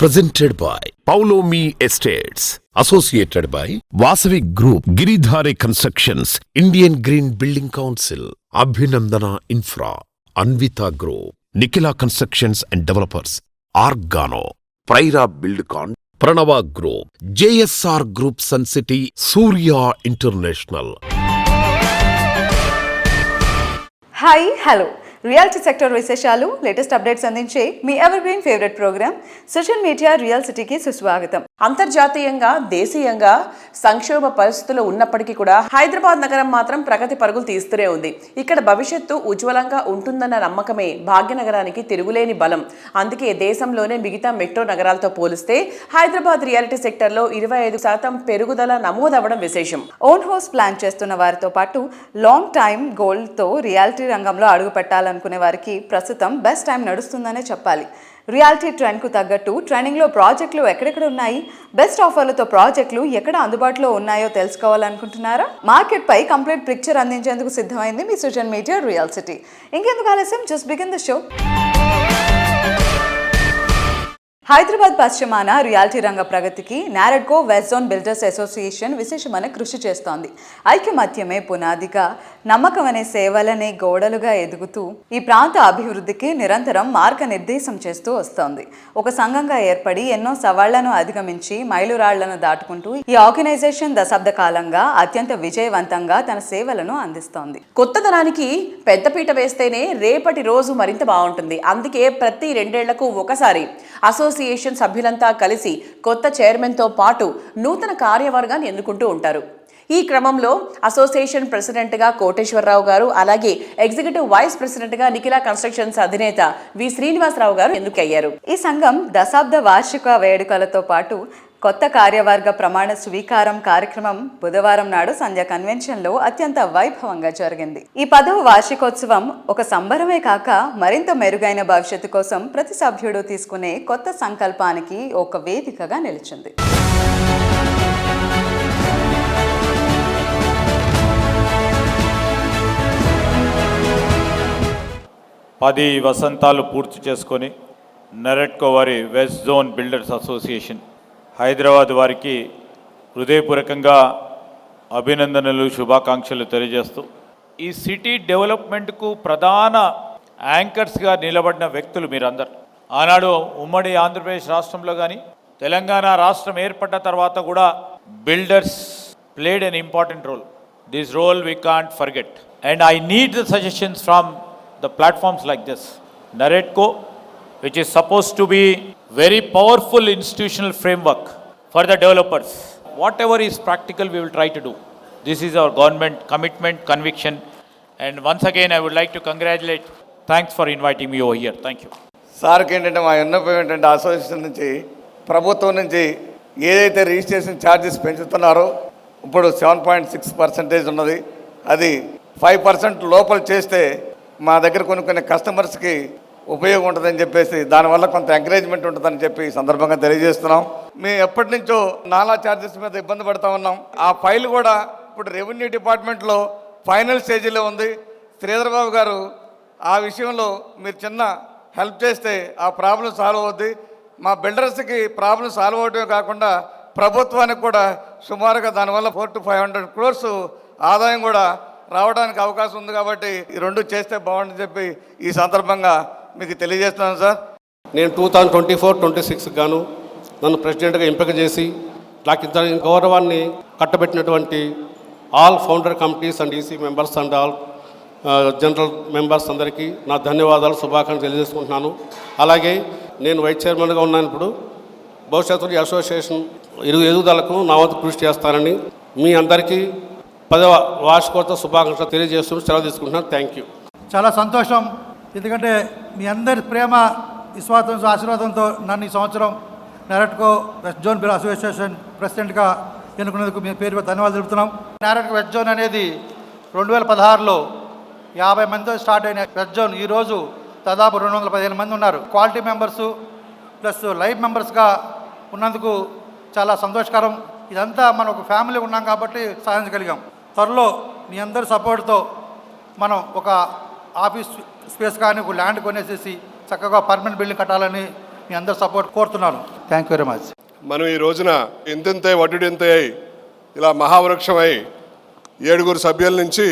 Presented by Paulomi Estates. Associated by Vasavi Group, Giridhare Constructions, Indian Green Building Council, Abhinandana Infra, Anvita Group, Nikhila Constructions and Developers, Argano, Praira Buildcon, Pranava Group, JSR Group Sun City, Surya International. Hi hello reality sector విశేషాలు latest updates అందించే మీ evergreen favourite programme social media real సిటీకి సుస్వాగతం. అంతర్జాతీయంగా దేశీయంగా సంక్షోభ పరిస్థితులు ఉన్నప్పటికీ కూడా హైదరాబాద్ నగరం మాత్రం ప్రగతి పరుగులు తీస్తూనే ఉంది. ఇక్కడ భవిష్యత్తు ఉజ్వలంగా ఉంటుందన్న నమ్మకమే భాగ్యనగరానికి తిరుగులేని బలం. అందుకే దేశంలోనే మిగతా మెట్రో నగరాలతో పోలిస్తే హైదరాబాద్ రియాలిటీ సెక్టర్లో 25% పెరుగుదల నమోదవడం విశేషం. ఓన్ హౌస్ ప్లాన్ చేస్తున్న వారితో పాటు లాంగ్ టైమ్ గోల్తో రియాలిటీ రంగంలో అడుగు పెట్టాలనుకునే వారికి ప్రస్తుతం బెస్ట్ టైం నడుస్తుందనే చెప్పాలి. రియాలిటీ ట్రెండ్కు తగ్గట్టు ట్రెండింగ్లో ప్రాజెక్టులు ఎక్కడెక్కడ ఉన్నాయి, బెస్ట్ ఆఫర్లతో ప్రాజెక్టులు ఎక్కడ అందుబాటులో ఉన్నాయో తెలుసుకోవాలనుకుంటున్నారా? మార్కెట్పై కంప్లీట్ పిక్చర్ అందించేందుకు సిద్ధమైంది మీ సోషల్ మీడియా రియల్ సిటీ. ఇంకెందుకు ఆలస్యం, just begin the show. Hyderabad పశ్చిమాన రియాలిటీ రంగ ప్రగతికి NAREDCO west zone builders association విశేషమైన కృషి చేస్తోంది. ఐక్యమత్యమే పునాదిగా, నమ్మకం అనే సేవలనే గోడలుగా ఎదుగుతూ ఈ ప్రాంత అభివృద్ధికి నిరంతరం మార్గనిర్దేశం చేస్తూ వస్తోంది. ఒక సంఘంగా ఏర్పడి ఎన్నో సవాళ్లను అధిగమించి మైలురాళ్లను దాటుకుంటూ ఈ ఆర్గనైజేషన్ దశాబ్ద కాలంగా అత్యంత విజయవంతంగా తన సేవలను అందిస్తోంది. కొత్తదనానికి పెద్దపీట వేస్తేనే రేపటి రోజు మరింత బాగుంటుంది. అందుకే ప్రతి 2 ఏళ్లకు ఒకసారి అసోసియేషన్ సభ్యులంతా కలిసి కొత్త చైర్మన్తో పాటు నూతన కార్యవర్గాన్ని ఎన్నుకుంటూ ఉంటారు. ఈ క్రమంలో అసోసియేషన్ ప్రెసిడెంట్గా కోటేశ్వరరావు గారు, అలాగే ఎగ్జిక్యూటివ్ వైస్ ప్రెసిడెంట్గా నిఖిలా కన్స్ట్రక్షన్స్ అధినేత వి శ్రీనివాసరావు గారు ఎన్నికయ్యారు. ఈ సంఘం దశాబ్ద వార్షిక వేడుకలతో పాటు కొత్త కార్యవర్గ ప్రమాణ స్వీకారం కార్యక్రమం బుధవారం నాడు సంధ్య కన్వెన్షన్లో అత్యంత వైభవంగా జరిగింది. ఈ 10వ వార్షికోత్సవం ఒక సంబరమే కాక మరింత మెరుగైన భవిష్యత్తు కోసం ప్రతి సభ్యుడు తీసుకునే కొత్త సంకల్పానికి ఒక వేదికగా నిలిచింది. పది వసంతాలు పూర్తి చేసుకొని నరెట్కో వారి west zone builders association Hyderabad వారికి హృదయపూర్వకంగా అభినందనలు, శుభాకాంక్షలు తెలియజేస్తూ ఈ సిటీ డెవలప్మెంట్కు ప్రధాన యాంకర్స్గా నిలబడిన వ్యక్తులు మీరందరు. ఆనాడు ఉమ్మడి ఆంధ్రప్రదేశ్ రాష్ట్రంలో కానీ తెలంగాణ రాష్ట్రం ఏర్పడ్డ తర్వాత కూడా builders played an important role. This role we can't forget and I need the suggestions from the platforms like this. Naredco, which is supposed to be very powerful institutional framework for the developers. Whatever is practical, we will try to do. This is our government commitment, conviction. And once again, I would like to congratulate. Thanks for inviting me over here. Thank you. సార్కి ఏంటంటే మా విన్నపం ఏంటంటే association నుంచి ప్రభుత్వం నుంచి ఏదైతే registration charges పెంచుతున్నారో ఇప్పుడు 7.6% ఉన్నది, అది 5% లోపల చేస్తే మా దగ్గర కొన్ని కస్టమర్స్కి ఉపయోగం ఉంటుందని చెప్పేసి దానివల్ల కొంత ఎంకరేజ్మెంట్ ఉంటుందని చెప్పి సందర్భంగా తెలియజేస్తున్నాం. మేము ఎప్పటి నుంచో నాలా ఛార్జెస్ మీద ఇబ్బంది పడుతూ ఉన్నాం. ఆ ఫైల్ కూడా ఇప్పుడు రెవెన్యూ డిపార్ట్మెంట్లో ఫైనల్ స్టేజ్లో ఉంది. శ్రీధర్ బాబు గారు ఆ విషయంలో మీరు చిన్న హెల్ప్ చేస్తే ఆ ప్రాబ్లం సాల్వ్ అవుద్ది. మా బిల్డర్స్కి ప్రాబ్లం సాల్వ్ అవడమే కాకుండా ప్రభుత్వానికి కూడా సుమారుగా దానివల్ల 400 to 500 crores ఆదాయం కూడా రావడానికి అవకాశం ఉంది. కాబట్టి ఈ 2 చేస్తే బాగుంటుందని చెప్పి ఈ సందర్భంగా మీకు తెలియజేస్తున్నాను సార్. నేను 2024-26 గాను నన్ను ప్రెసిడెంట్గా ఎంపిక చేసి నాకు ఇంత గౌరవాన్ని కట్టబెట్టినటువంటి all founder committees and EC members and all general members అందరికీ నా ధన్యవాదాలు, శుభాకాంక్షలు తెలియజేసుకుంటున్నాను. అలాగే నేను వైస్ చైర్మన్గా ఉన్నాను. ఇప్పుడు భవిష్యత్తులో ఈ అసోసియేషన్ ఎదుగుదలకు నా వంతు కృషి చేస్తానని మీ అందరికీ 10వ వార్షికోత్సవ శుభాకాంక్షలు తెలియజేస్తూ సెలవు తీసుకుంటున్నాను. Thank you. చాలా సంతోషం, ఎందుకంటే మీ అందరి ప్రేమ విశ్వాసంతో ఆశీర్వాదంతో నన్ను ఈ సంవత్సరం NAREDCO west zone builders association ప్రెసిడెంట్గా ఎన్నుకునేందుకు మీ పేరు ధన్యవాదాలు తెలుపుతున్నాం. నారెట్కో వెస్ట్ జోన్ అనేది 2016లో 50 మందితో స్టార్ట్ అయిన వెస్ట్ జోన్ ఈరోజు దాదాపు 215 మంది ఉన్నారు. క్వాలిటీ మెంబర్సు ప్లస్ లైవ్ మెంబర్స్గా ఉన్నందుకు చాలా సంతోషకరం. ఇదంతా మనం ఒక ఫ్యామిలీ ఉన్నాం కాబట్టి సాధించగలిగాం. త్వరలో మీ అందరి సపోర్ట్తో మనం ఒక ఆఫీస్ స్పేస్ కానీ ఒక ల్యాండ్ కొనేసేసి చక్కగా పర్మనెంట్ బిల్డింగ్ కట్టాలని మీ అందరి సపోర్ట్ కోరుతున్నాను. Thank you very much. మనం ఈ రోజున ఎంతెంత వడ్డీడెంత ఇలా మహావృక్షమై 7 సభ్యుల నుంచి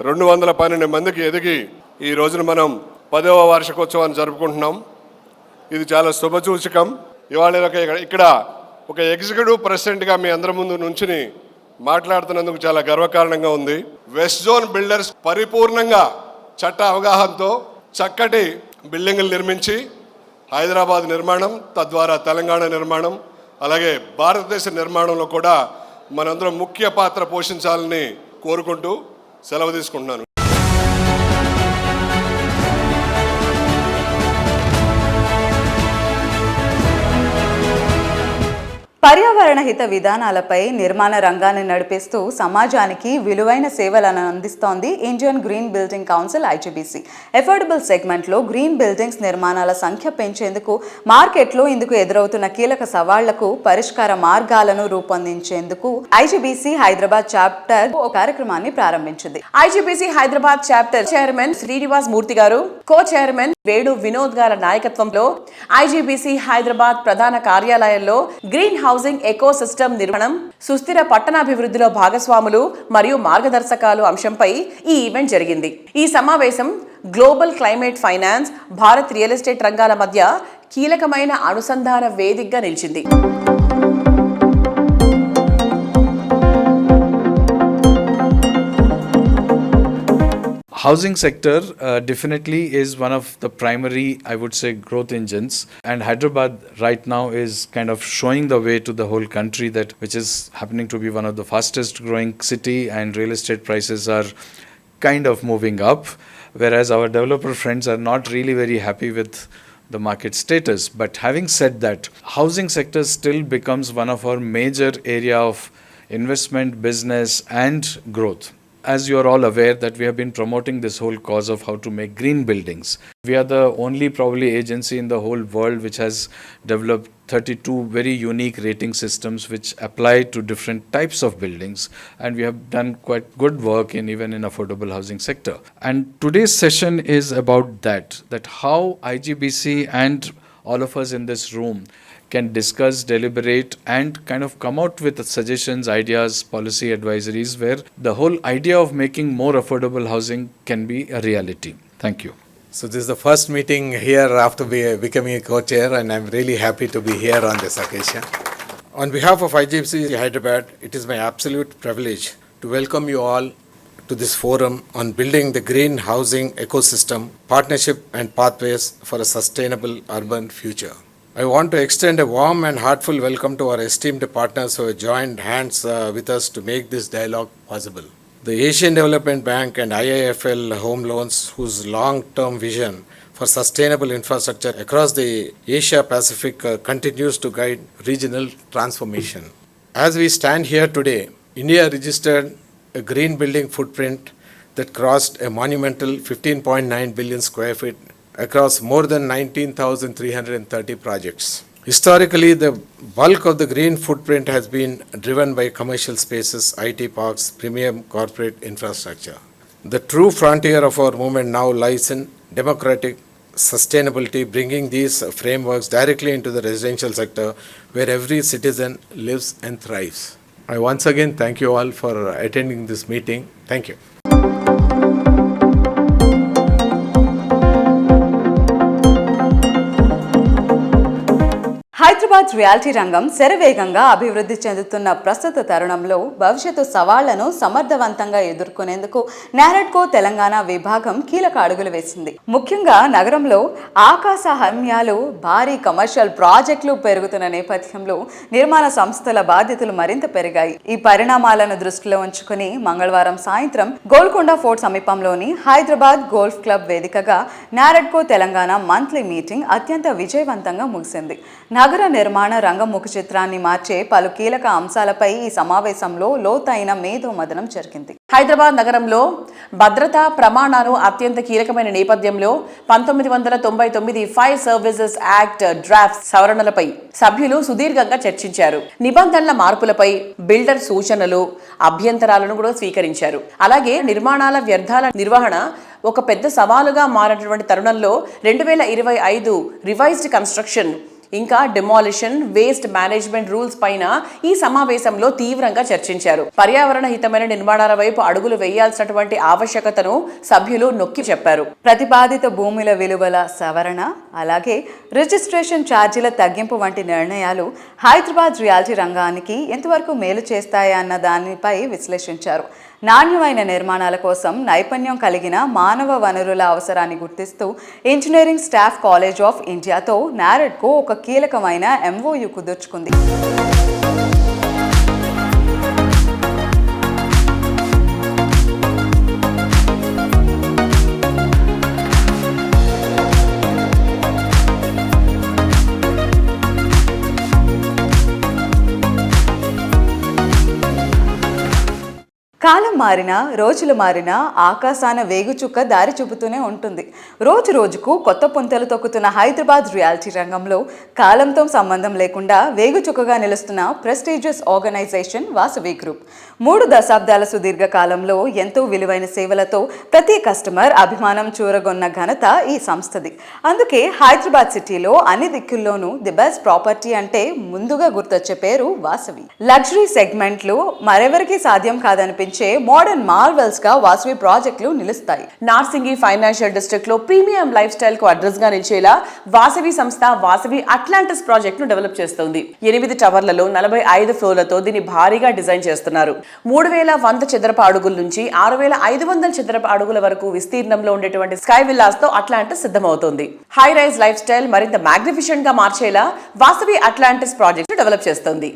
212 మందికి ఎదిగి ఈ రోజున మనం 10వ వార్షికోత్సవాన్ని జరుపుకుంటున్నాం. ఇది చాలా శుభసూచకం. ఇవాళ ఇక్కడ ఒక ఎగ్జిక్యూటివ్ ప్రెసిడెంట్గా మీ అందరి ముందు నుంచుని మాట్లాడుతున్నందుకు చాలా గర్వకారణంగా ఉంది. వెస్ట్ జోన్ బిల్డర్స్ పరిపూర్ణంగా చట్ట అవగాహనతో చక్కటి బిల్డింగులు నిర్మించి హైదరాబాద్ నిర్మాణం, తద్వారా తెలంగాణ నిర్మాణం, అలాగే భారతదేశ నిర్మాణంలో కూడా మనందరం ముఖ్య పాత్ర పోషించాలని కోరుకుంటూ సెలవు తీసుకుంటున్నాను. పర్యావరణ హిత విధానాలపై నిర్మాణ రంగాన్ని నడిపిస్తూ సమాజానికి విలువైన సేవలను అందిస్తోంది Indian green building council IGBC. Affordable సెగ్మెంట్లో గ్రీన్ బిల్డింగ్స్ నిర్మాణాల సంఖ్య పెంచేందుకు, మార్కెట్లో ఇందుకు ఎదురవుతున్న కీలక సవాళ్లకు పరిష్కార మార్గాలను రూపొందించేందుకు ఐజీబీసీ హైదరాబాద్ చాప్టర్ ఓ కార్యక్రమాన్ని ప్రారంభించింది. IGBC Hyderabad chapter chairman Srinivas Murthy గారు, కో చైర్మన్ వేడు వినోద్ గారి నాయకత్వంలో ఐజీబీసీ హైదరాబాద్ ప్రధాన కార్యాలయంలో గ్రీన్ హౌసింగ్ ఎకో సిస్టమ్ నిర్మాణం, సుస్థిర పట్టణాభివృద్ధిలో భాగస్వాములు మరియు మార్గదర్శకాలు అంశంపై ఈ ఈవెంట్ జరిగింది. ఈ సమావేశం global climate finance, Bharat real estate రంగాల మధ్య కీలకమైన అనుసంధాన వేదికగా నిలిచింది. Housing sector definitely is one of the primary, I would say, growth engines, and Hyderabad right now is kind of showing the way to the whole country, that which is happening to be one of the fastest growing city, and real estate prices are kind of moving up, whereas our developer friends are not really very happy with the market status. But having said that, housing sector still becomes one of our major area of investment, business and growth. As you are all aware that we have been promoting this whole cause of how to make green buildings. We are the only probably agency in the whole world which has developed 32 very unique rating systems which apply to different types of buildings, and we have done quite good work in even in affordable housing sector. And today's session is about that how IGBC and all of us in this room can discuss, deliberate and kind of come out with suggestions, ideas, policy advisories where the whole idea of making more affordable housing can be a reality. Thank you. So this is the first meeting here after becoming a co-chair, and I'm really happy to be here on this occasion. On behalf of IGBC Hyderabad, it is my absolute privilege to welcome you all to this forum on building the green housing ecosystem, partnership and pathways for a sustainable urban future. I want to extend a warm and heartfelt welcome to our esteemed partners who have joined hands with us to make this dialogue possible. The Asian Development Bank and IIFL Home Loans, whose long-term vision for sustainable infrastructure across the Asia Pacific continues to guide regional transformation. As we stand here today, India registered a green building footprint that crossed a monumental 15.9 billion square feet across more than 19,330 projects. Historically, the bulk of the green footprint has been driven by commercial spaces, IT parks, premium corporate infrastructure. The true frontier of our movement now lies in democratic sustainability, bringing these frameworks directly into the residential sector where every citizen lives and thrives. I once again thank you all for attending this meeting. Thank you. Hyderabad reality రంగం శరవేగంగా అభివృద్ధి చెందుతున్న ప్రస్తుత తరుణంలో భవిష్యత్తు సవాళ్లను సమర్థవంతంగా ఎదుర్కొనేందుకు నారెడ్కో తెలంగాణ విభాగం కీలక అడుగులు వేసింది. ముఖ్యంగా నగరంలో ఆకాశ హర్మ్యాలు, భారీ కమర్షియల్ ప్రాజెక్టులు పెరుగుతున్న నేపథ్యంలో నిర్మాణ సంస్థల బాధ్యతలు మరింత పెరిగాయి. ఈ పరిణామాలను దృష్టిలో ఉంచుకుని మంగళవారం సాయంత్రం గోల్కొండ ఫోర్ట్ సమీపంలోని హైదరాబాద్ గోల్ఫ్ క్లబ్ వేదికగా నారెడ్కో తెలంగాణ మంత్లీ మీటింగ్ అత్యంత విజయవంతంగా ముగిసింది. నగర నిర్మాణ రంగం ముఖ చిత్రాన్ని మార్చే పలు కీలక అంశాలపై ఈ సమావేశంలో లోతైన మేధోమథనం జరిగింది. హైదరాబాద్ నగరంలో భద్రతా ప్రమాణాలు అత్యంత కీలకమైన నేపథ్యంలో 1999 ఫైర్ సర్వీసెస్ యాక్ట్ డ్రాఫ్ట్ సవరణలపై సభ్యులు సుదీర్ఘంగా చర్చించారు. నిబంధనల మార్పులపై బిల్డర్ సూచనలు, అభ్యంతరాలను కూడా స్వీకరించారు. అలాగే నిర్మాణాల వ్యర్థాల నిర్వహణ ఒక పెద్ద సవాలుగా మారినటువంటి తరుణంలో 2025 రివైజ్డ్ కన్స్ట్రక్షన్ ఇంకా డెమాలిషన్, వేస్ట్ మేనేజ్మెంట్ రూల్స్ పైన ఈ సమావేశంలో తీవ్రంగా చర్చించారు. పర్యావరణ హితమైన నిర్మాణాల వైపు అడుగులు వేయాల్సినటువంటి ఆవశ్యకతను సభ్యులు నొక్కి చెప్పారు. ప్రతిపాదిత భూముల విలువల సవరణ, అలాగే రిజిస్ట్రేషన్ ఛార్జీల తగ్గింపు వంటి నిర్ణయాలు హైదరాబాద్ రియాలిటీ రంగానికి ఎంతవరకు మేలు చేస్తాయన్న దానిపై విశ్లేషించారు. నాణ్యమైన నిర్మాణాల కోసం నైపుణ్యం కలిగిన మానవ వనరుల అవసరాన్ని గుర్తిస్తూ ఇంజనీరింగ్ స్టాఫ్ కాలేజ్ ఆఫ్ ఇండియాతో నారెడ్కో ఒక కీలకమైన MOU కుదుర్చుకుంది. కాలం మారినా, రోజులు మారినా ఆకాశాన వేగుచుక్క దారి చూపుతూనే ఉంటుంది. రోజు రోజుకు కొత్త పుంతలు తొక్కుతున్న హైదరాబాద్ రియాలిటీ రంగంలో కాలంతో సంబంధం లేకుండా వేగుచుక్కగా నిలుస్తున్న ప్రెస్టీజియస్ ఆర్గనైజేషన్ వాసవి గ్రూప్. 3 దశాబ్దాల సుదీర్ఘ కాలంలో ఎంతో విలువైన సేవలతో ప్రతి కస్టమర్ అభిమానం చూరగొన్న ఘనత ఈ సంస్థది. అందుకే హైదరాబాద్ సిటీలో అన్ని దిక్కుల్లోనూ ది బెస్ట్ ప్రాపర్టీ అంటే ముందుగా గుర్తొచ్చే పేరు వాసవి. లగ్జరీ సెగ్మెంట్లు మరెవరికి సాధ్యం కాదనిపించే మోడర్న్ మార్వెల్స్ గా వాసవి ప్రాజెక్టులు నిలుస్తాయి. నార్సింగి ఫైనాన్షియల్ డిస్ట్రిక్ట్ లో ప్రీమియం లైఫ్ స్టైల్ కు అడ్రస్ గా నిలిచేలా వాసవి సంస్థ వాసవి అట్లాంటిస్ ప్రాజెక్ట్ ను డెవలప్ చేస్తోంది. 8 టవర్లలో 45 ఫ్లోర్లతో దీన్ని భారీగా డిజైన్ చేస్తున్నారు. 3100 చదరపు అడుగుల నుంచి 6500 చదరపు అడుగుల వరకు విస్తీర్ణంలో ఉండేటువంటి స్కై విల్లాస్ తో అట్లాంటిస్ సిద్ధమవుతోంది. హై రైజ్ లైఫ్ స్టైల్ మరింత మ్యాగ్నిఫిషెంట్ గా మార్చేలా వాసవి అట్లాంటిస్ ప్రాజెక్ట్ డెవలప్ చేస్తోంది.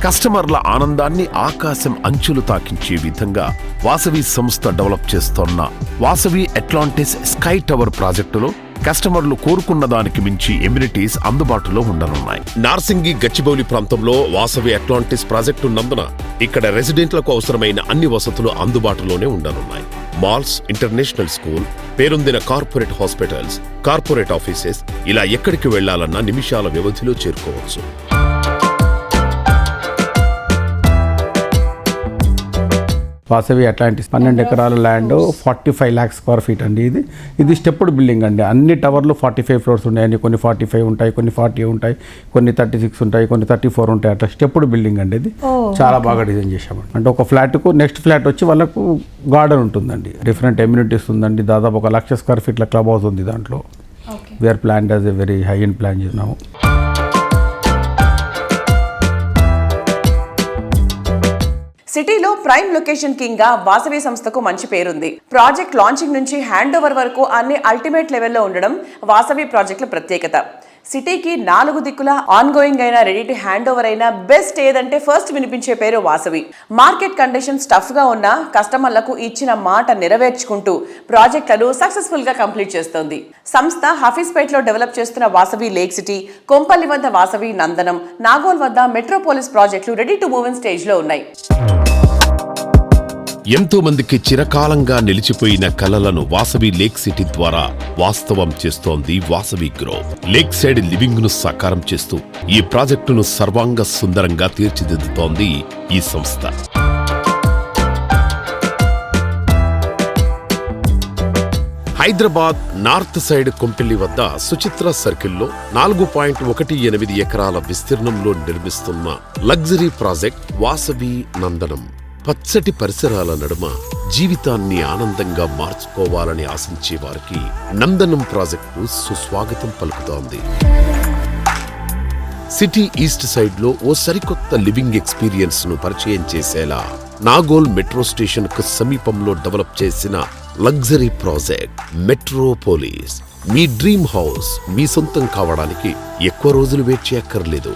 కస్టమర్ల ఆనందాన్ని ఆకాశం అంచులు తాకించే విధంగా వాసవి సంస్థ డెవలప్ చేస్తోన్న వాసవి అట్లాంటిస్ స్కై టవర్ ప్రాజెక్టులో కస్టమర్లు కోరుకున్న దానికి మించి ఎమ్యూనిటీస్ అందుబాటులో ఉండనున్నాయి. నార్సింగి, గచ్చిబౌలి ప్రాంతంలో వాసవి అట్లాంటిస్ ప్రాజెక్టు ఉన్నందున ఇక్కడ రెసిడెంట్లకు అవసరమైన అన్ని వసతులు అందుబాటులోనే ఉండనున్నాయి. మాల్స్, ఇంటర్నేషనల్ స్కూల్, పేరొందిన కార్పొరేట్ హాస్పిటల్స్, కార్పొరేట్ ఆఫీసెస్, ఇలా ఎక్కడికి వెళ్లాలన్నా నిమిషాల వ్యవధిలో చేరుకోవచ్చు. వాసవి అట్లాంటిస్ 12 ఎకరాల ల్యాండ్, 45 lakhs స్క్వేర్ ఫీట్ అండి. ఇది స్టెప్డ్ బిల్డింగ్ అండి. అన్ని టవర్లు 45 ఫ్లోర్స్ ఉన్నాయండి. కొన్ని 45 ఉంటాయి, కొన్ని 40 ఉంటాయి, కొన్ని 36 ఉంటాయి, కొన్ని 34 ఉంటాయి. అట్లా స్టెప్డ్ బిల్డింగ్ అండి. ఇది చాలా బాగా డిజైన్ చేశామండి. అంటే ఒక ఫ్లాట్కు నెక్స్ట్ ఫ్లాట్ వచ్చి వాళ్ళకు గార్డెన్ ఉంటుందండి. డిఫరెంట్ ఎమ్యూనిటీస్ ఉందండి. దాదాపు 1 లక్ష స్క్వేర్ ఫీట్ల క్లబ్ హౌస్ ఉంది దాంట్లో. We are planned as a very high end plan చేసినాము. సిటీలో ప్రైమ్ లొకేషన్ కింగ్ గా వాసవి సంస్థకు మంచి పేరుంది. ప్రాజెక్ట్ లాంచింగ్ నుంచి హ్యాండ్ ఓవర్ వరకు అన్ని అల్టిమేట్ లెవెల్లో ఉండడం వాసవి ప్రాజెక్టుల ప్రత్యేకత. సిటీకి 4 దిక్కుల ఆన్గోయింగ్ అయినా, రెడీ టు హ్యాండ్ ఓవర్ అయినా బెస్ట్ ఏదంటే ఫస్ట్ వినిపించే పేరు వాసవి. మార్కెట్ కండిషన్ టఫ్ గా ఉన్న కస్టమర్లకు ఇచ్చిన మాట నెరవేర్చుకుంటూ ప్రాజెక్టులను సక్సెస్ఫుల్ గా కంప్లీట్ చేస్తోంది. సంస్థ హఫీజ్పేట్ లో డెవలప్ చేస్తున్న వాసవి లేక్ సిటీ, కొంపల్లి వద్ద వాసవి నందనం, నాగోల్ వద్ద మెట్రోపోలిస్ ప్రాజెక్టులు ready to move in stage లో ఉన్నాయి. ఎంతో మందికి చిరకాలంగా నిలిచిపోయిన కలలను వాసవి లేక్ సిటీ ద్వారా వాస్తవం చేస్తోంది Vasavi group. Lake side living ను సాకారం చేస్తూ ఈ ప్రాజెక్టును సర్వాంగ సుందరంగా తీర్చిదిద్దుతోంది ఈ సంస్థ. హైదరాబాద్ నార్త్ సైడ్ కొంపెల్లి వద్ద సుచిత్ర సర్కిల్లో 4.18 ఎకరాల విస్తీర్ణంలో నిర్మిస్తున్న లగ్జరీ ప్రాజెక్ట్ వాసవి నందనం. పచ్చటి పరిసరాల నడుమ జీవితాన్ని ఆనందంగా మార్చుకోవాలని ఆశించే వారికి నందనం ప్రాజెక్టు సుస్వాగతం పలుకుతోంది. సిటీ ఈస్ట్ సైడ్ లో ఓ సరికొత్త లివింగ్ ఎక్స్పీరియన్స్ ను పరిచయం చేసేలా నాగోల్ మెట్రో స్టేషన్ కు సమీపంలో డెవలప్ చేసిన లగ్జరీ ప్రాజెక్ట్ మెట్రోపోలిస్. మీ డ్రీమ్ హౌస్ మీ సొంతం కావడానికి ఎక్కువ రోజులు వెయిట్ చేయక్కర్లేదు.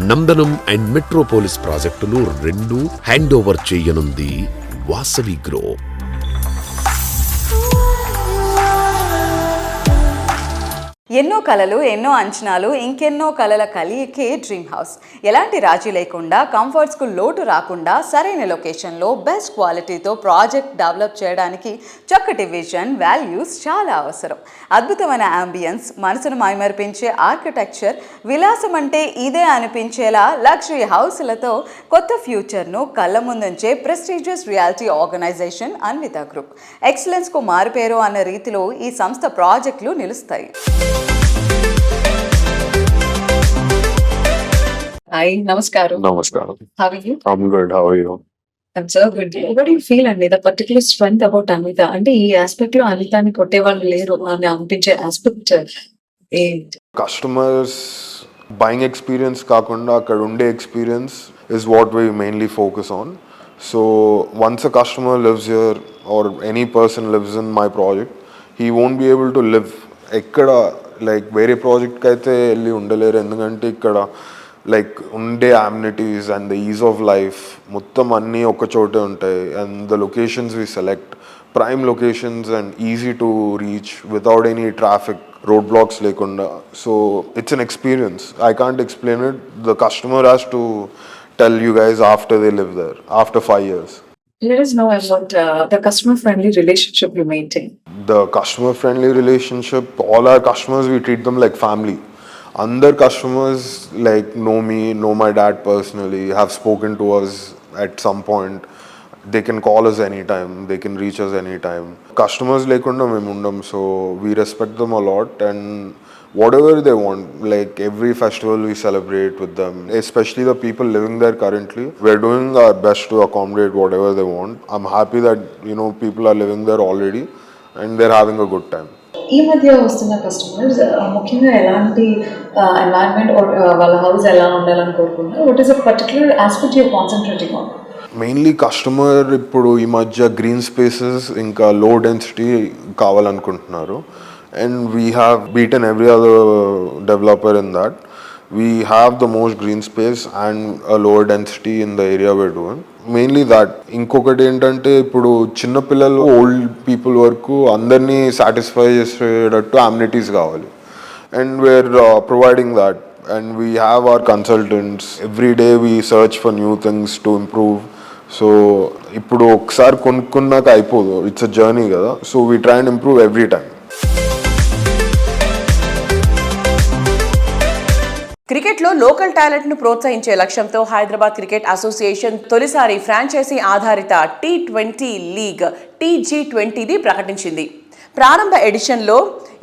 నందనం అండ్ మెట్రోపోలిస్ ప్రాజెక్టులు 2 హ్యాండ్ ఓవర్ చేయనుంది వాసవి గ్రూప్. ఎన్నో కలలు, ఎన్నో అంచనాలు, ఇంకెన్నో కలల కలియకే డ్రీమ్ హౌస్. ఎలాంటి రాజీ లేకుండా, కంఫర్ట్స్కు లోటు రాకుండా, సరైన లొకేషన్లో బెస్ట్ క్వాలిటీతో ప్రాజెక్ట్ డెవలప్ చేయడానికి చక్కటి విజన్, వాల్యూస్ చాలా అవసరం. అద్భుతమైన అంబియన్స్, మనసును మైమర్పించే ఆర్కిటెక్చర్, విలాసం అంటే ఇదే అనిపించేలా లగ్జరీ హౌస్లతో కొత్త ఫ్యూచర్ను కళ్ళ ముందుంచే prestigious reality organisation Anvita group. ఎక్సలెన్స్కు మారుపేరు అన్న రీతిలో ఈ సంస్థ ప్రాజెక్టులు నిలుస్తాయి. Hi, namaskaram. Namaskaram. How are you? I'm good. How are you? I'm so good. What do you feel అండి the particular strength about Anvitha? అంటే ఈ ఆస్పెక్ట్ లో అన్వితాని కొట్టేవాళ్ళు లేరు అని అనిపించే ఆస్పెక్ట్ ఏంటి? Customers buying experience కాకుండా అక్కడ ఉండే experience is what we mainly focus on. So once a customer lives here or any person lives in my project, he won't be able to live ఎక్కడ like వేరే ప్రాజెక్ట్కి అయితే వెళ్ళి ఉండలేరు. ఎందుకంటే ఇక్కడ లైక్ ఉండే amenities and the ease of life మొత్తం అన్నీ ఒక చోటే ఉంటాయి. And the locations we select prime locations and easy to reach without any traffic road blocks లేకుండా. So it's an experience. I can't explain it. The customer has to tell you guys after they live there, after 5 years. Let us know about the customer friendly relationship you maintain. The customer friendly relationship, all our customers, we treat them like family. Other customers like know me, know my dad personally, have spoken to us at some point. They can call us anytime, they can reach us anytime. Customers lekunda mem undam, so we respect them a lot, and whatever they want, like every festival we celebrate with them, especially the people living there currently. We're doing our best to accommodate whatever they want. I'm happy that, you know, people are living there already and they're having a good time. ఈ మధ్య వస్తున్న customers ముఖ్యంగా ఎలాంటి environment వాళ్ళ house ఎలా ఉండాలని కోరుకుంటున్నారు? What is a particular aspect you concentrating on? Mainly customer ఇప్పుడు ఈ మధ్య గ్రీన్ స్పేసెస్ ఇంకా లో డెన్సిటీ కావాలనుకుంటున్నారు. And we have beaten every other developer in that. We have the most green space and a lower density in the area we're doing. Mainly that. ఇంకొకటి ఏంటంటే ఇప్పుడు చిన్న పిల్లలు ఓల్డ్ పీపుల్ వరకు అందరినీ satisfy చేసేటట్టు amenities కావాలి. And we are providing that. And we have our consultants. Every day we search for new things to improve. So ఇప్పుడు ఒకసారి కొనుక్కున్నాక అయిపోదు. ఇట్స్ అ జర్నీ కదా. So we try and improve every time. క్రికెట్లో local టాలెంట్ను ప్రోత్సహించే లక్ష్యంతో హైదరాబాద్ క్రికెట్ అసోసియేషన్ తొలిసారి ఫ్రాంచైజీ ఆధారిత T20 లీగ్ TG20ని ప్రకటించింది. ప్రారంభ ఎడిషన్లో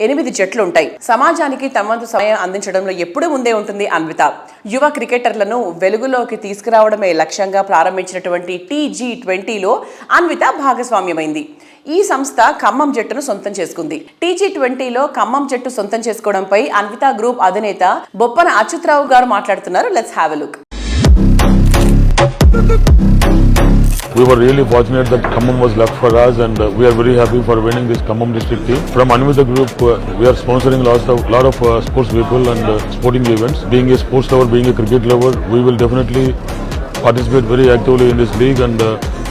8 జట్లు ఉంటాయి. సమాజానికి తమవంతు సమయం అందించడంలో ఎప్పుడూ ముందే ఉంటుంది అన్విత. యువ క్రికెటర్లను వెలుగులోకి తీసుకురావడమే లక్ష్యంగా ప్రారంభించినటువంటి TG20లో అన్విత భాగస్వామ్యమైంది. ఈ సంస్థ ఖమ్మం జట్టును సొంతం చేసుకుంది. TG20లో ఖమ్మం జట్టు సొంతం చేసుకోవడంపై అన్విత గ్రూప్ అధినేత బొప్పన అచ్యుతరావు గారు మాట్లాడుతున్నారు. Let's have a look. We were really fortunate that Khammam was left for us, and we are very happy for winning this Khammam district team. From Anvita Group, we are sponsoring lot of sports people and sporting events. Being a sports lover, being a cricket lover, we will definitely participate very actively in this league, and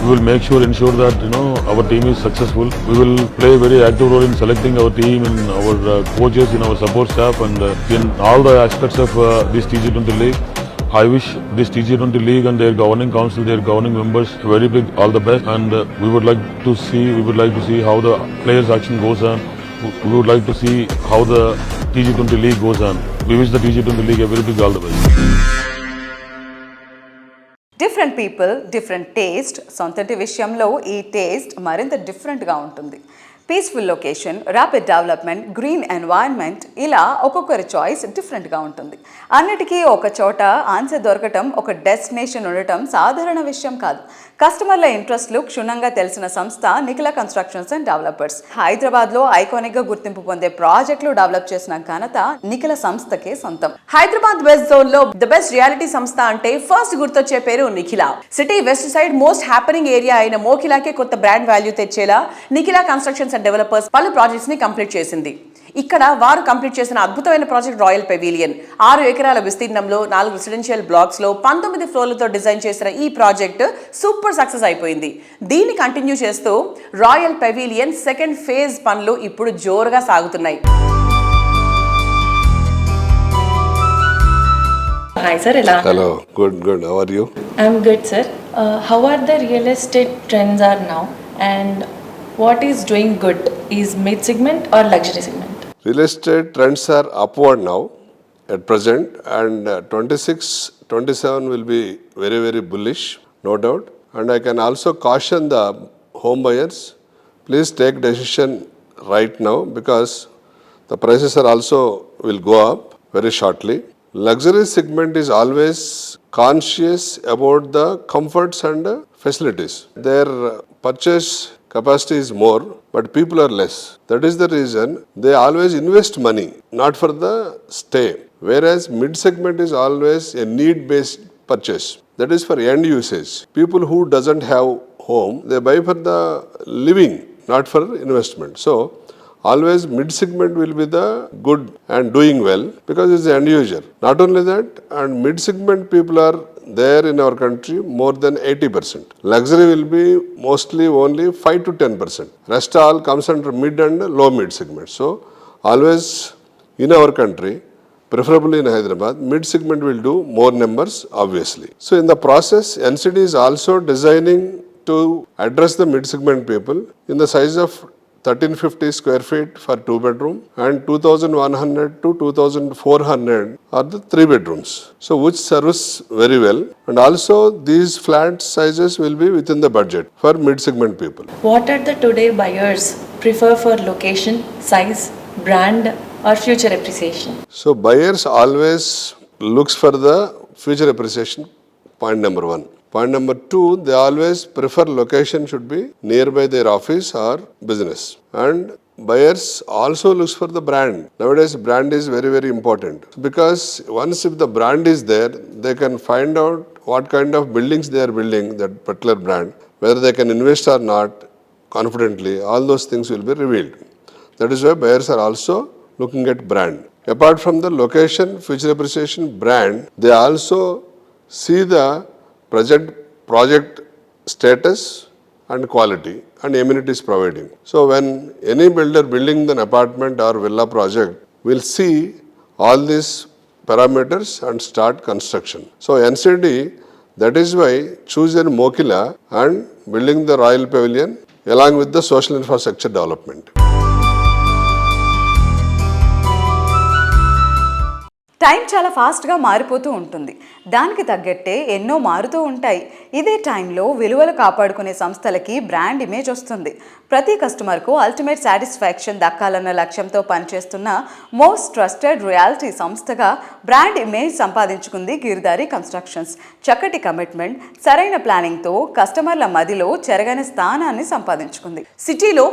we will ensure that, you know, our team is successful. We will play a very active role in selecting our team, in our coaches, in our support staff, and in all the aspects of this TG20 league. I wish this TG20 league and their governing council, their governing members, very big all the best, and we would like to see how the players action goes on. We would like to see how the TG20 league goes on. We wish the TG20 league a very big all the best. Different people different taste. సొంతటి విషయంలో ఈ taste మరింత డిఫరెంట్గా ఉంటుంది. Peaceful location, rapid development, green environment, ఇలా ఒక్కొక్కరి choice డిఫరెంట్గా ఉంటుంది. అన్నిటికీ ఒక చోట ఆన్సర్ దొరకటం, ఒక డెస్టినేషన్ ఉండటం సాధారణ విషయం కాదు. కస్టమర్ల ఇంట్రెస్ట్లు క్షుణ్ణంగా తెలిసిన సంస్థ నిఖిల కన్స్ట్రక్షన్స్ అండ్ డెవలపర్స్. హైదరాబాద్లో ఐకానిక్గా గుర్తింపు పొందే ప్రాజెక్టులు డెవలప్ చేసిన ఘనత నిఖిల సంస్థకే సొంతం. హైదరాబాద్ వెస్ట్ జోన్ లో ద బెస్ట్ రియాలిటీ సంస్థ అంటే ఫస్ట్ గుర్తొచ్చే పేరు Nikhila. City west side most happening area అయిన మోఖిలాకే కొత్త బ్రాండ్ వాల్యూ తెచ్చేలా నిఖిల కన్స్ట్రక్షన్స్ అండ్ డెవలపర్స్ పలు ప్రాజెక్ట్స్ ని కంప్లీట్ చేసింది. ఇక్కడ వారు కంప్లీట్ చేసిన అద్భుతమైన ప్రాజెక్ట్ రాయల్ పెవిలియన్. 6 ఎకరాల విస్తీర్ణంలో 4 రెసిడెన్షియల్ బ్లాక్స్ లో 19 ఫ్లోర్లతో డిజైన్ చేసిన ఈ ప్రాజెక్ట్ సూపర్ సక్సెస్ అయిపోయింది. దీన్ని కంటిన్యూ చేస్తూ రాయల్ పెవిలియన్ సెకండ్ ఫేజ్ పనులు ఇప్పుడు జోరుగా సాగుతున్నాయి. Hi sir, Hello, good. How are you? I'm good sir. How are the real estate trends are now, and what is doing good? Is mid segment or luxury segment? Real estate trends are upward now at present, and 26-27 will be very, very bullish, no doubt. And I can also caution the home buyers, please take decision right now, because the prices are also will go up very shortly. luxury segment is always conscious about the comforts and facilities. Their purchase capacity is more, but people are less. That is the reason they always invest money, not for the stay. Whereas mid-segment is always a need-based purchase. That is for end usage. People who doesn't have home, they buy for the living, not for investment. So, always mid-segment will be the good and doing well because it's the end user. Not only that, and mid-segment people are there in our country more than 80%. Luxury will be mostly only 5 to 10%. Rest all comes under mid and low mid segment. So always in our country, preferably in Hyderabad, mid segment will do more numbers obviously. So in the process, NCD is also designing to address the mid segment people in the size of 1350 square feet for 2 bedroom and 2100 to 2400 are the 3 bedrooms. So which serves very well, and also these flat sizes will be within the budget for mid segment people. What are the today buyers prefer for location, size, brand or future appreciation? So buyers always looks for the future appreciation, point number 1. Point number 2, they always prefer location should be nearby their office or business. And buyers also looks for the brand. Nowadays brand is very, very important because once if the brand is there, they can find out what kind of buildings they are building, that particular brand, whether they can invest or not confidently, all those things will be revealed. That is why buyers are also looking at brand. Apart from the location, future appreciation, brand, they also see the present project status and quality and amenities providing. So when any builder building an apartment or villa project will see all these parameters and start construction. So NCD, that is why choosing Mokila and building the Royal Pavilion along with the social infrastructure development. Time చాలా ఫాస్ట్గా మారిపోతూ ఉంటుంది. దానికి తగ్గట్టే ఎన్నో మారుతూ ఉంటాయి. ఇదే టైంలో విలువలు కాపాడుకునే సంస్థలకి బ్రాండ్ ఇమేజ్ వస్తుంది. ప్రతి కస్టమర్కు అల్టిమేట్ సాటిస్ఫాక్షన్ దక్కాలన్న లక్ష్యంతో పనిచేస్తున్న మోస్ట్ ట్రస్టెడ్ రియాలిటీ సంస్థగా బ్రాండ్ ఇమేజ్ సంపాదించుకుంది గిరిధారి కన్స్ట్రక్షన్స్. చక్కటి కమిట్మెంట్, సరైన ప్లానింగ్తో కస్టమర్ల మదిలో చెరగని స్థానాన్ని సంపాదించుకుంది. సిటీలో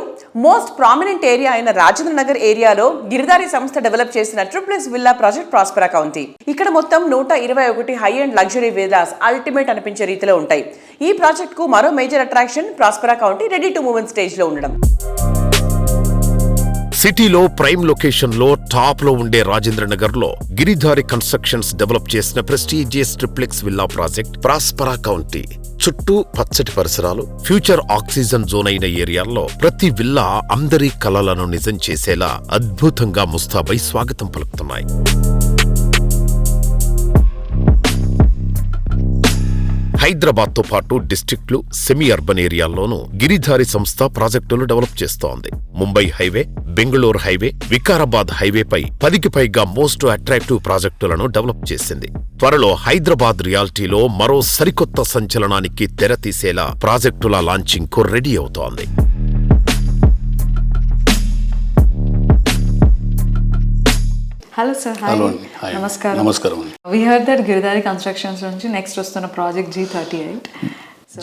మోస్ట్ ప్రామినెంట్ ఏరియా అయిన రాజేంద్ర నగర్ ఏరియాలో గిరిధారి సంస్థ డెవలప్ చేసిన triplex villa project Prospera county. ఇక్కడ మొత్తం 121 high and luxury villas ultimate అనిపించే రీతిలో ఉంటాయి. ఈ ప్రాజెక్ట్ కు మరో major attraction Prospera county ready to move in stage లో ఉండడం. సిటీలో ప్రైమ్ లొకేషన్ లో టాప్ లో ఉండే రాజేంద్ర నగర్ లో గిరిధారి కన్స్ట్రక్షన్స్ డెవలప్ చేసిన prestigious triplex villa project Prospera county. చుట్టూ పచ్చటి పరిసరాలు, ఫ్యూచర్ ఆక్సిజన్ జోన్ అయిన ఏరియాల్లో ప్రతి విల్లా అందరి కలలను నిజం చేసేలా అద్భుతంగా ముస్తాబై స్వాగతం పలుకుతున్నాయి. హైదరాబాద్ తో పాటు డిస్ట్రిక్ట్లు, సెమీ అర్బన్ ఏరియాల్లోనూ గిరిధారి సంస్థ ప్రాజెక్టులు డెవలప్ చేస్తోంది. ముంబై హైవే, బెంగళూరు హైవే, వికారాబాద్ హైవేపై 10కి పైగా మోస్ట్ అట్రాక్టివ్ ప్రాజెక్టులను డెవలప్ చేసింది. త్వరలో హైదరాబాద్ రియాలిటీలో మరో సరికొత్త సంచలనానికి తెరతీసేలా ప్రాజెక్టుల లాంచింగ్ కు రెడీ అవుతోంది. Hello sir. హాయ్. నమస్కారం. నమస్కారం. We heard that Giridhari constructions నుంచి నెక్స్ట్ వస్తున్న project G38.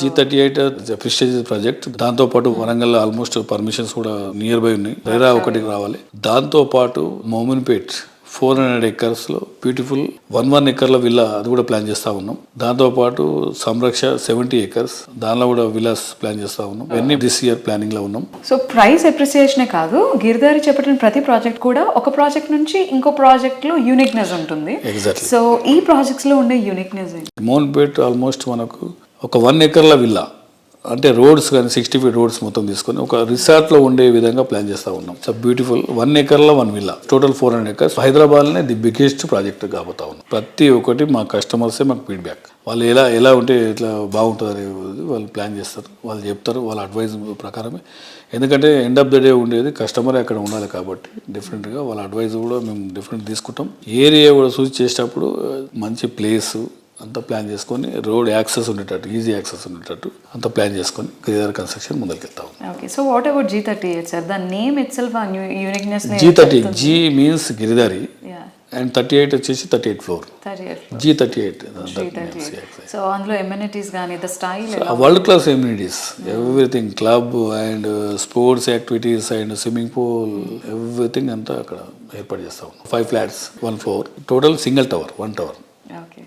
G38 prestigious project. దాంతోపాటు వరంగల్ ఆల్మోస్ట్ పర్మిషన్స్ కూడా నియర్ బై ఉన్నాయి. రేరా ఒకటికి రావాలి. దాంతోపాటు మోమిన్పేట్ 400 acres లో బ్యూటిఫుల్ 1 ఎకర్ల విల్లా అది కూడా ప్లాన్ చేస్తా ఉన్నాం. దాంతోపాటు సంరక్ష 70 acres దానిలో కూడా విల్లాస్ ప్లాన్ చేస్తా ఉన్నాం. ఇవన్నీ దిస్ ఇయర్ ప్లానింగ్ లో ఉన్నాం. సో ప్రైస్ అప్రిసియేషనే కాదు, గిరిధారి చేపట్టిన ప్రతి ప్రాజెక్ట్ కూడా ఒక ప్రాజెక్ట్ నుంచి ఇంకో ప్రాజెక్ట్ లో యూనిక్నెస్ ఉంటుంది. ఎగ్జాక్ట్లీ. సో ఈ ప్రాజెక్ట్స్ లో ఉండే యూనిక్నెస్ ఏంటి? మోమిన్పేట్ ఆల్మోస్ట్ మనకు ఒక 1 ఎకర్ల విల్లా, అంటే రోడ్స్ కానీ 60 feet రోడ్స్ మొత్తం తీసుకొని ఒక రిసార్ట్లో ఉండే విధంగా ప్లాన్ చేస్తూ ఉన్నాం. So beautiful 1 ఎకర్లో 1 villa, total 400 acres. హైదరాబాద్లోనే ది బిగ్గెస్ట్ ప్రాజెక్ట్ కాబోతా ఉన్నాం. ప్రతి ఒక్కటి మా కస్టమర్సే మాకు ఫీడ్బ్యాక్, వాళ్ళు ఎలా ఉంటే ఇట్లా బాగుంటుంది అనేది వాళ్ళు ప్లాన్ చేస్తారు, వాళ్ళు చెప్తారు, వాళ్ళ అడ్వైజ్ ప్రకారమే. ఎందుకంటే ఎండ్ ఆఫ్ ద డే ఉండేది కస్టమరే అక్కడ ఉండాలి కాబట్టి డిఫరెంట్గా వాళ్ళ అడ్వైజ్ కూడా మేము డిఫరెంట్ తీసుకుంటాం. ఏరియా కూడా చూసి చేసేటప్పుడు మంచి ప్లేసు అంతా ప్లాన్ చేసుకొని, రోడ్ యాక్సెస్ ఉండేటట్టు, ఈజీ యాక్సెస్ ఉండేటట్టు అంతా ప్లాన్ చేసుకొని గిరిధారి కన్స్ట్రక్షన్ ముందుకెళ్తాం. Okay. So what about G38 sir? The name itself uniqueness. G30 G means Giridhari and 38 వచ్చేసి 38 ఫ్లోర్, G38. సో అందులో ఎమ్యూనిటీస్ కానీ the style world class amenities, everything, club and sports activities and swimming pool, everything అంతా అక్కడ ఏర్పాటు చేస్తాం. 5 flats 1 floor, total single tower 1 tower,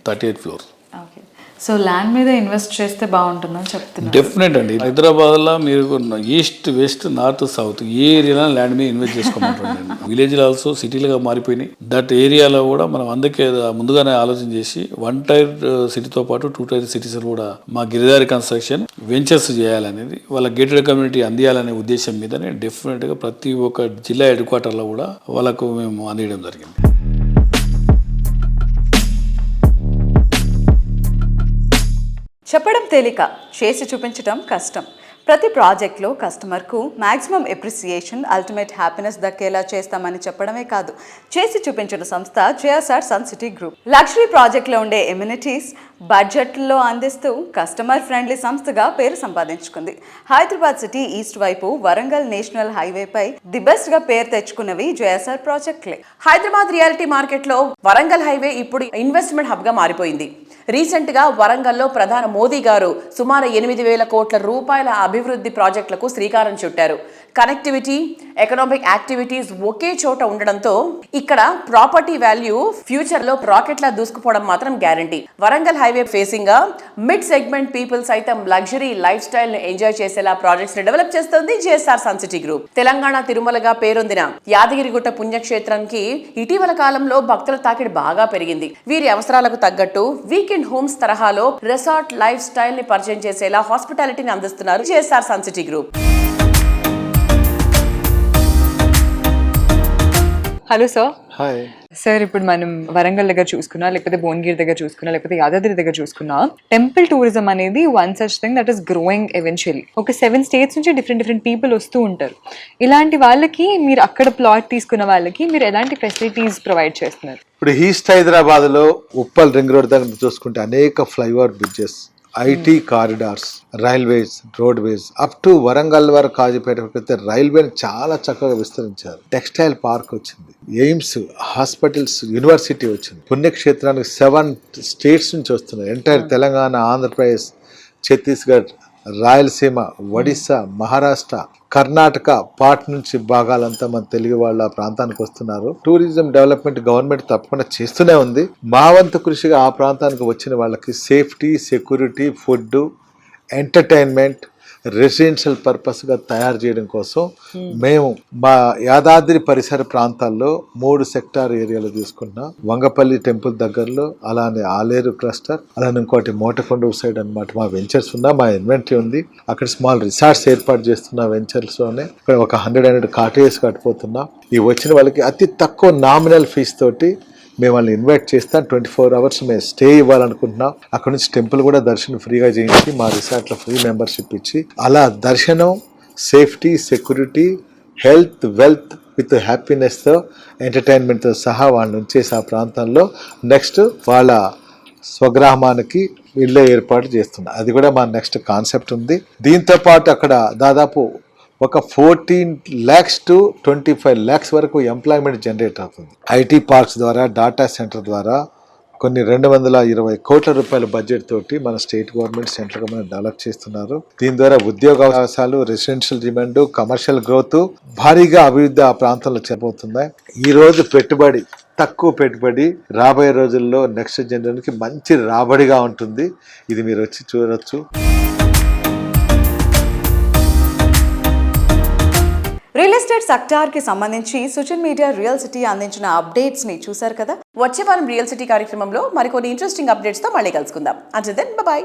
38 floors. Okay, so land మీద invest చేస్తే బాగుంటుందని చెప్తున్నారు. డెఫినెట్ అండి. హైదరాబాద్లో మీరు ఈస్ట్ వెస్ట్ నార్త్ సౌత్ ఏ ఏరియాలో ల్యాండ్ మీద ఇన్వెస్ట్ చేసుకోమంటారు. విలేజ్లో ఆల్సో సిటీలుగా మారిపోయినాయి. దట్ ఏరియాలో కూడా మనం అందుకే ముందుగానే ఆలోచన చేసి 1 టైర్ సిటీతో పాటు 2 టైర్ సిటీస్ కూడా మా గిరిదారి కన్స్ట్రక్షన్ వెంచర్స్ చేయాలనేది, వాళ్ళ గేటెడ్ కమ్యూనిటీ అందియాలనే ఉద్దేశం మీదనే డెఫినెట్గా ప్రతి ఒక్క జిల్లా హెడ్ క్వార్టర్లో కూడా వాళ్ళకు మేము అందించడం జరిగింది. చెప్పడం తేలిక, చేసి చూపించడం కష్టం. ప్రతి ప్రాజెక్ట్లో కస్టమర్కు మ్యాక్సిమం ఎప్రిసియేషన్, అల్టిమేట్ హ్యాపీనెస్ దక్కేలా చేస్తామని చెప్పడమే కాదు, చేసి చూపించిన సంస్థ JSR sun city group. Luxury ప్రాజెక్ట్లో ఉండే ఎమ్యూనిటీస్ బడ్జెట్లో అందిస్తూ కస్టమర్ ఫ్రెండ్లీ సంస్థగా పేరు సంపాదించుకుంది. హైదరాబాద్ సిటీ ఈస్ట్ వైపు వరంగల్ నేషనల్ హైవేపై ది బెస్ట్ గా పేరు తెచ్చుకున్నవి జేఎస్ఆర్ ప్రాజెక్టులే. హైదరాబాద్ రియాలిటీ మార్కెట్లో వరంగల్ హైవే ఇప్పుడు ఇన్వెస్ట్మెంట్ హబ్గా మారిపోయింది. రీసెంట్గా వరంగల్లో ప్రధాని మోదీ గారు సుమారు 8,000 కోట్ల రూపాయల అభివృద్ధి ప్రాజెక్టులకు శ్రీకారం చుట్టారు. కనెక్టివిటీ, ఎకనామిక్ యాక్టివిటీస్ ఒకే చోట ఉండడంతో ఇక్కడ ప్రాపర్టీ వాల్యూ ఫ్యూచర్లో రాకెట్లా దూసుకుపోవడం మాత్రం గ్యారంటీ. వరంగల్ హైవే ఫేసింగ్ గా మిడ్ సెగ్మెంట్ పీపుల్ సైతం లగ్జరీ లైఫ్ స్టైల్ ని ఎంజాయ్ చేసేలా ప్రాజెక్ట్స్ ని డెవలప్ చేస్తోంది JSR sun city group. Telangana తిరుమలగా పేరొందిన యాదగిరిగుట్ట పుణ్యక్షేత్రానికి ఇటీవల కాలంలో భక్తుల తాకిడి బాగా పెరిగింది. వీరి అవసరాలకు తగ్గట్టు వీకెండ్ హోమ్స్ తరహాలో రిసార్ట్ లైఫ్ స్టైల్ ని పరిచయం చేసేలా హాస్పిటాలిటీని అందిస్తున్నారు JSR sun city group. Hello sir. Hi sir, ఇప్పుడు మనం వరంగల్ దగ్గర చూసుకున్నా, లేకపోతే భువనగిరి దగ్గర చూసుకున్నా, లేకపోతే యాదాద్రి దగ్గర చూసుకున్నా, టెంపుల్ టూరిజం అనేది one such thing that is growing eventually. ఒక 7 స్టేట్స్ నుంచి డిఫరెంట్ పీపుల్ వస్తూ ఉంటారు. ఇలాంటి వాళ్ళకి మీరు అక్కడ ప్లాట్ తీసుకున్న వాళ్ళకి మీరు ఎలాంటి ఫెసిలిటీస్ ప్రొవైడ్ చేస్తున్నారు? ఇప్పుడు ఈస్ట్ హైదరాబాద్లో ఉప్పల్ రింగ్ రోడ్ దగ్గర చూసుకుంటే అనేక flyover bridges, IT corridors, railways, roadways up to Warangal వరకు కాజీపేట రైల్వేని చాలా చక్కగా విస్తరించారు. టెక్స్టైల్ పార్క్ వచ్చింది, ఎయిమ్స్, హాస్పిటల్స్, యూనివర్సిటీ వచ్చింది. పుణ్యక్షేత్రానికి 7 స్టేట్స్ నుంచి వస్తున్నాయి. ఎంటైర్ తెలంగాణ, ఆంధ్రప్రదేశ్, ఛత్తీస్గఢ్, రాయలసీమ, ఒడిస్సా, మహారాష్ట్ర, కర్ణాటక పార్ట్ నుంచి భాగాలంతా మన తెలుగు వాళ్ళ ప్రాంతానికి వస్తున్నారు. టూరిజం డెవలప్మెంట్ గవర్నమెంట్ తప్పకుండా చేస్తూనే ఉంది. మా వంతు కృషిగా ఆ ప్రాంతానికి వచ్చిన వాళ్ళకి safety, security, food, entertainment, residential పర్పస్గా తయారు చేయడం కోసం మేము మా యాదాద్రి పరిసర ప్రాంతాల్లో 3 సెక్టార్ ఏరియాలు తీసుకుంటున్నాం. వంగపల్లి టెంపుల్ దగ్గరలో, అలానే ఆలేరు క్లస్టర్, అలానే ఇంకోటి మోటకొండ సైడ్ అనమాట మా వెంచర్స్ ఉన్నా, మా ఇన్వెంటరీ ఉంది. అక్కడ స్మాల్ రిసార్ట్స్ ఏర్పాటు చేస్తున్న వెంచర్స్లోనే ఇక్కడ ఒక 100 కాటేజెస్ కట్టుపోతున్నాం. ఈ వచ్చిన వాళ్ళకి అతి తక్కువ నామినల్ ఫీజు తోటి మేము వాళ్ళని ఇన్వైట్ చేస్తాం. 24 అవర్స్ మేము స్టే ఇవ్వాలనుకుంటున్నాం. అక్కడ నుంచి టెంపుల్ కూడా దర్శనం ఫ్రీగా చేయించి మా రిసార్ట్లో ఫ్రీ మెంబర్షిప్ ఇచ్చి అలా దర్శనం, safety, security, health, wealth with హ్యాపీనెస్తో, ఎంటర్టైన్మెంట్తో సహా వాళ్ళని ఉంచేసి ఆ ప్రాంతంలో నెక్స్ట్ వాళ్ళ స్వగ్రామానికి ఇళ్ళ ఏర్పాటు చేస్తున్నాం. అది కూడా మా నెక్స్ట్ కాన్సెప్ట్ ఉంది. దీంతో పాటు అక్కడ దాదాపు ఒక 14 lakhs to 25 lakhs వరకు ఎంప్లాయ్మెంట్ జనరేట్ అవుతుంది. ఐటీ పార్క్స్ ద్వారా, డేటా సెంటర్ ద్వారా కొన్ని 220 కోట్ల రూపాయల బడ్జెట్ తోటి మన state government, central government develop చేస్తున్నారు. దీని ద్వారా ఉద్యోగ అవకాశాలు, రెసిడెన్షియల్ డిమాండ్, కమర్షియల్ గ్రోత్ భారీగా అభివృద్ధి ఆ ప్రాంతంలో చేయబోతున్నాయి. ఈ రోజు పెట్టుబడి తక్కువ పెట్టుబడి రాబోయే రోజుల్లో నెక్స్ట్ జనరేషన్కి మంచి రాబడిగా ఉంటుంది. ఇది మీరు వచ్చి చూడొచ్చు. రియల్ ఎస్టేట్ సెక్టార్కి సంబంధించి సోషల్ మీడియా రియల్ సిటీ అందించిన అప్డేట్స్ని చూశారు కదా. వచ్చే వారం రియల్ సిటీ కార్యక్రమంలో మరికొన్ని ఇంట్రెస్టింగ్ అప్డేట్స్తో మళ్ళీ కలుసుకుందాం. Until then by.